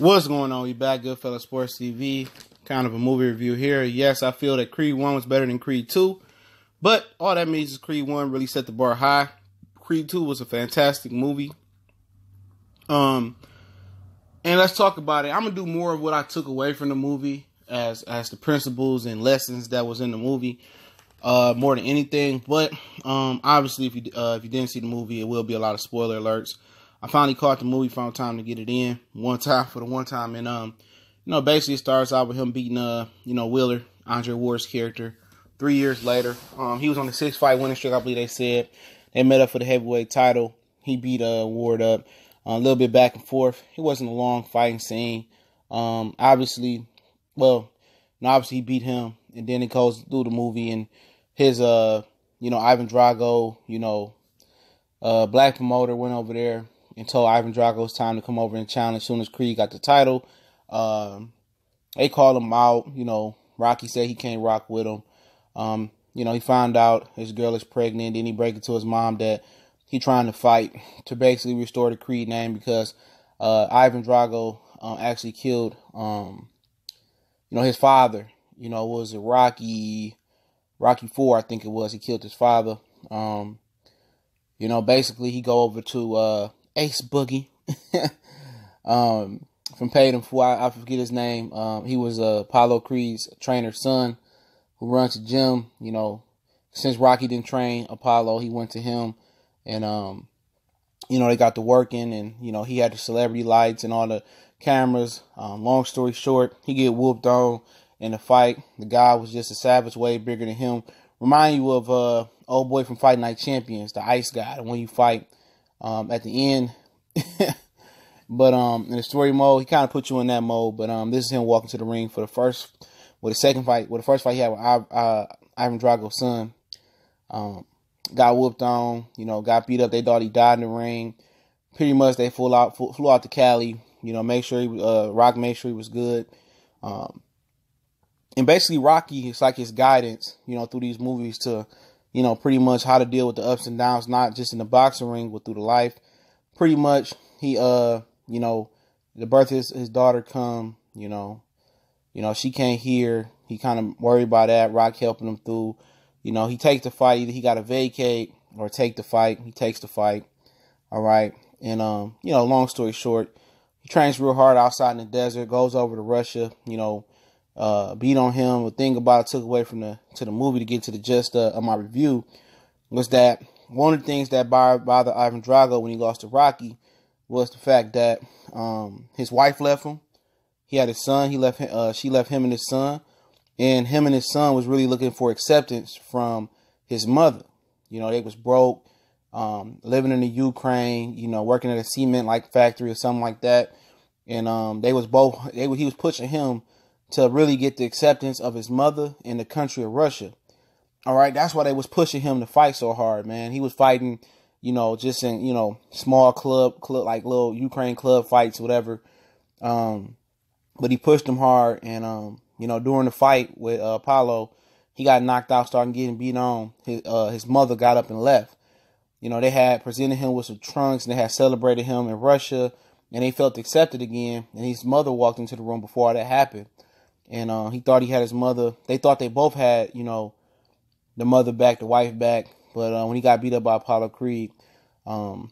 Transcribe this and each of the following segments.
What's going on? We back, Goodfellas Sports TV. Kind of a movie review here. Yes, I feel that Creed 1 was better than Creed 2. But all that means is Creed 1 really set the bar high. Creed 2 was a fantastic movie. And let's talk about it. I'm going to do more of what I took away from the movie as the principles and lessons that was in the movie. More than anything. But obviously, if you didn't see the movie, it will be a lot of spoiler alerts. I finally caught the movie, found time to get it in one time, and basically it starts out with him beating Wheeler, Andre Ward's character. 3 years later, he was on the 6-fight winning streak, I believe they said. They met up for the heavyweight title. He beat Ward up a little bit back and forth. It wasn't a long fighting scene. Obviously he beat him, and then it goes through the movie and his Ivan Drago, black promoter went over there and told Ivan Drago it's time to come over and challenge as soon as Creed got the title. They called him out. Rocky said he can't rock with him. He found out his girl is pregnant. Then he break it to his mom that he trying to fight to basically restore the Creed name because Ivan Drago actually killed his father. Was it Rocky 4, I think it was. He killed his father. Basically he go over to Ace Boogie from Paid in Full. I forget his name. He was Apollo Creed's trainer's son who runs a gym. Since Rocky didn't train Apollo, he went to him and they got to working, and he had the celebrity lights and all the cameras. Long story short, he get whooped on in the fight. The guy was just a savage, way bigger than him. Remind you of old boy from Fight Night Champions, the ice guy, the one you fight at the end. But in the story mode, he kind of put you in that mode. But this is him walking to the ring for the first fight he had with Ivan Drago's son. Got whooped on, got beat up. They thought he died in the ring. Pretty much they flew out to Cali, make sure Rock made sure he was good. And basically Rocky is like his guidance, through these movies to, pretty much how to deal with the ups and downs, not just in the boxing ring, but through the life. Pretty much he, the birth of his daughter come, she can't hear. He kind of worried about that. Rock helping him through. He takes the fight. Either he got to vacate or take the fight. He takes the fight. All right. And, long story short, he trains real hard outside in the desert, goes over to Russia, beat on him. The thing about it took away from the movie to get to the gist of my review was that one of the things that bothered Ivan Drago when he lost to Rocky was the fact that his wife left him. He had his son. She left him and his son. And him and his son was really looking for acceptance from his mother. They was broke, living in the Ukraine, working at a cement factory or something like that. And he was pushing him to really get the acceptance of his mother in the country of Russia. All right. That's why they was pushing him to fight so hard, man. He was fighting, just in, small club, like little Ukraine club fights, whatever. But he pushed him hard. And, during the fight with Apollo, he got knocked out, started getting beat on. His mother got up and left. They had presented him with some trunks and they had celebrated him in Russia, and he felt accepted again. And his mother walked into the room before all that happened. And he thought he had his mother. They thought they both had, the mother back, the wife back. But when he got beat up by Apollo Creed, the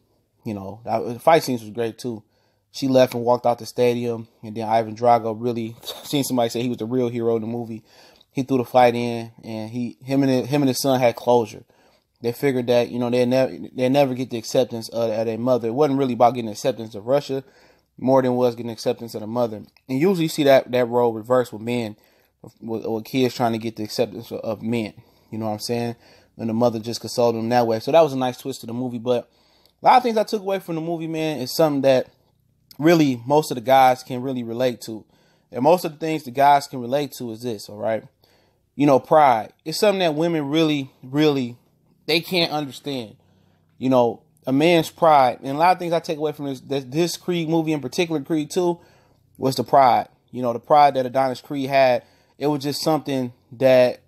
fight scenes was great too. She left and walked out the stadium, and then Ivan Drago really seen somebody say he was the real hero in the movie. He threw the fight in, and him and his son had closure. They figured that they'd never get the acceptance of their mother. It wasn't really about getting acceptance of Russia, more than it was getting acceptance of the mother. And usually you see that role reversed with men, with kids trying to get the acceptance of men. You know what I'm saying? And the mother just consoled them that way. So that was a nice twist to the movie. But a lot of things I took away from the movie, man, is something that really most of the guys can really relate to. And most of the things the guys can relate to is this, all right? Pride. It's something that women really, really, they can't understand. A man's pride. And a lot of things I take away from this Creed movie, in particular Creed 2, was the pride. The pride that Adonis Creed had. It was just something that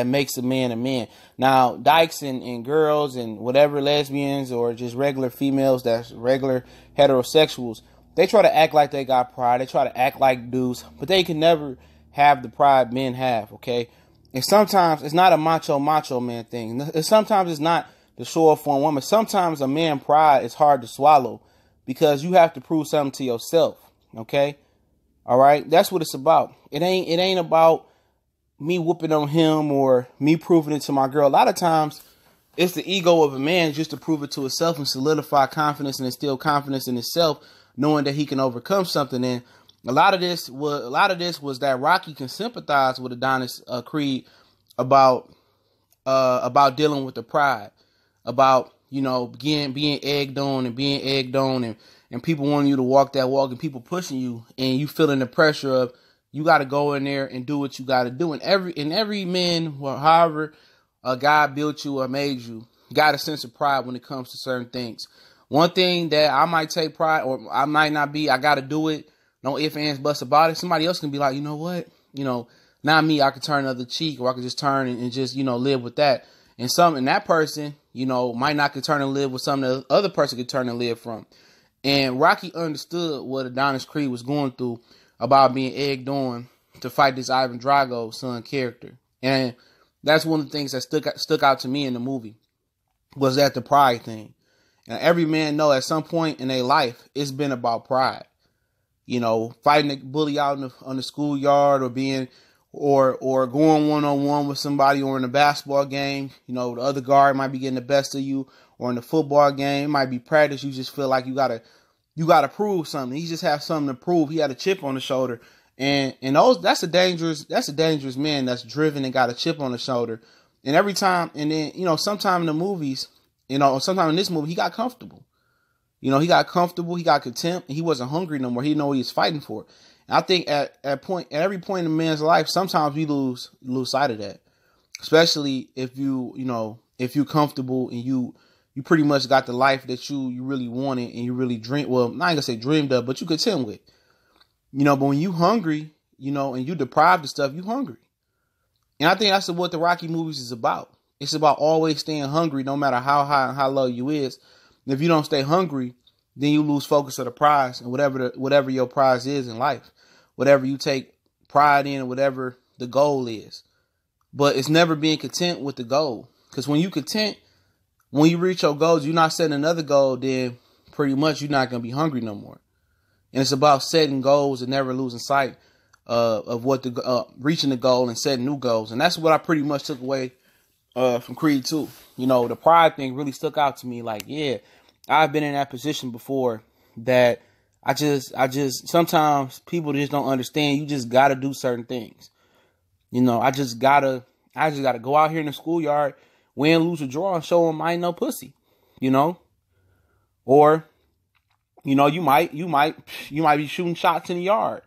makes a man a man. Now, dykes and girls and whatever, lesbians or just regular females that's regular heterosexuals, they try to act like they got pride. They try to act like dudes, but they can never have the pride men have, okay? And sometimes it's not a macho man thing. Sometimes it's not the show off on woman. Sometimes a man pride is hard to swallow because you have to prove something to yourself, okay? All right? That's what it's about. It ain't about me whooping on him or me proving it to my girl. A lot of times it's the ego of a man just to prove it to himself and solidify confidence and instill confidence in himself, knowing that he can overcome something. And a lot of this was that Rocky can sympathize with Adonis Creed about dealing with the pride, about, you know, being egged on and people wanting you to walk that walk and people pushing you and you feeling the pressure of you got to go in there and do what you got to do. And every man, well, however God built you or made you, got a sense of pride when it comes to certain things. One thing that I might take pride or I might not be, I got to do it. No ifs, ands, buts about it. Somebody else can be like, you know what? You know, not me. I could turn the other cheek or I could just turn and just, you know, live with that. And that person, you know, might not could turn and live with something the other person could turn and live from. And Rocky understood what Adonis Creed was going through about being egged on to fight this Ivan Drago son character. And that's one of the things that stuck out to me in the movie was that the pride thing. And every man know at some point in their life, it's been about pride. You know, fighting a bully out on the schoolyard or being or going one-on-one with somebody or in a basketball game. You know, the other guard might be getting the best of you, or in the football game, it might be practice. You just feel like you gotta prove something. He just has something to prove. He had a chip on the shoulder. And that's a dangerous man that's driven and got a chip on the shoulder. And every time, and then, you know, sometime in the movies, you know, sometime in this movie, he got comfortable. You know, he got comfortable, he got contempt, and he wasn't hungry no more. He didn't know what he was fighting for. And I think at every point in a man's life, sometimes we lose sight of that. Especially if if you're comfortable and you pretty much got the life that you really wanted and you really not gonna say dreamed of, but you content with. You know, but when you hungry, you know, and you deprived of stuff, you hungry. And I think that's what the Rocky movies is about. It's about always staying hungry, no matter how high and how low you is. And if you don't stay hungry, then you lose focus of the prize and whatever your prize is in life, whatever you take pride in, whatever the goal is. But it's never being content with the goal. Because when you reach your goals, you're not setting another goal, then pretty much you're not going to be hungry no more. And it's about setting goals and never losing sight of what reaching the goal and setting new goals. And that's what I pretty much took away from Creed 2. You know, the pride thing really stuck out to me. Like, yeah, I've been in that position before that I just sometimes people just don't understand. You just got to do certain things. You know, I just gotta go out here in the schoolyard, win, lose, or draw, and show them I ain't no pussy. You know, or, you know, you might be shooting shots in the yard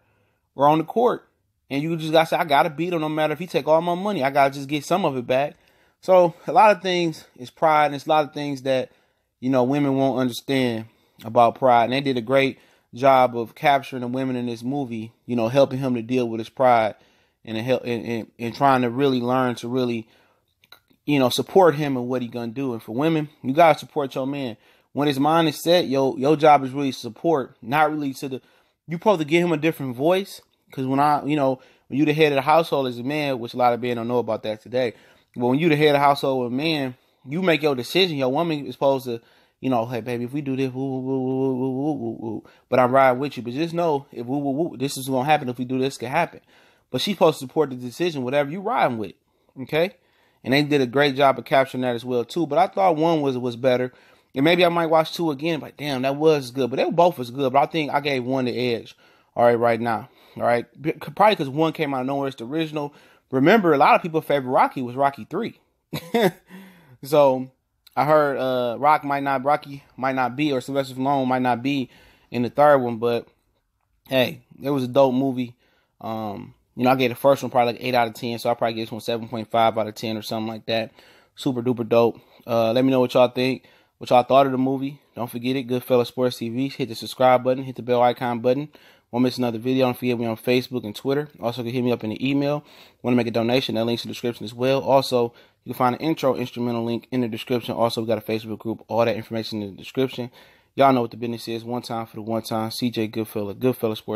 or on the court, and you just gotta say, I gotta beat him no matter if he take all my money. I gotta just get some of it back. So a lot of things is pride, and it's a lot of things that, you know, women won't understand about pride. And they did a great job of capturing the women in this movie, you know, helping him to deal with his pride and trying to really learn to really, you know, support him and what he gonna do. And for women, you gotta support your man. When his mind is set, your job is really support, not really you're supposed to give him a different voice. Because when you the head of the household as a man, which a lot of men don't know about that today, but when you the head of the household as a man, you make your decision. Your woman is supposed to, you know, hey, baby, if we do this, woo, woo, woo, woo, woo, woo, woo, but I'm riding with you. But just know, if woo, woo, woo, this is going to happen. If we do this, can happen. But she's supposed to support the decision, whatever you riding with, okay? And they did a great job of capturing that as well, too. But I thought one was better. And maybe I might watch two again, but damn, that was good. But they were both as good. But I think I gave one the edge, all right now. All right? Probably because one came out of nowhere. It's the original. Remember, a lot of people's favorite Rocky was Rocky 3. So I heard Rocky might not be, or Sylvester Stallone might not be in the third one, but hey, it was a dope movie. You know, I gave the first one probably like 8 out of 10, so I probably give this one 7.5 out of 10 or something like that. Super duper dope. Let me know what y'all think, what y'all thought of the movie. Don't forget it, Goodfellas Sports TV. Hit the subscribe button, hit the bell icon button. Won't miss another video. Don't forget me on Facebook and Twitter. Also, you can hit me up in the email. Want to make a donation? That link's in the description as well. Also, you can find an intro instrumental link in the description. Also, we got a Facebook group. All that information in the description. Y'all know what the business is. One time for the one time. CJ Goodfella, Goodfella Sports.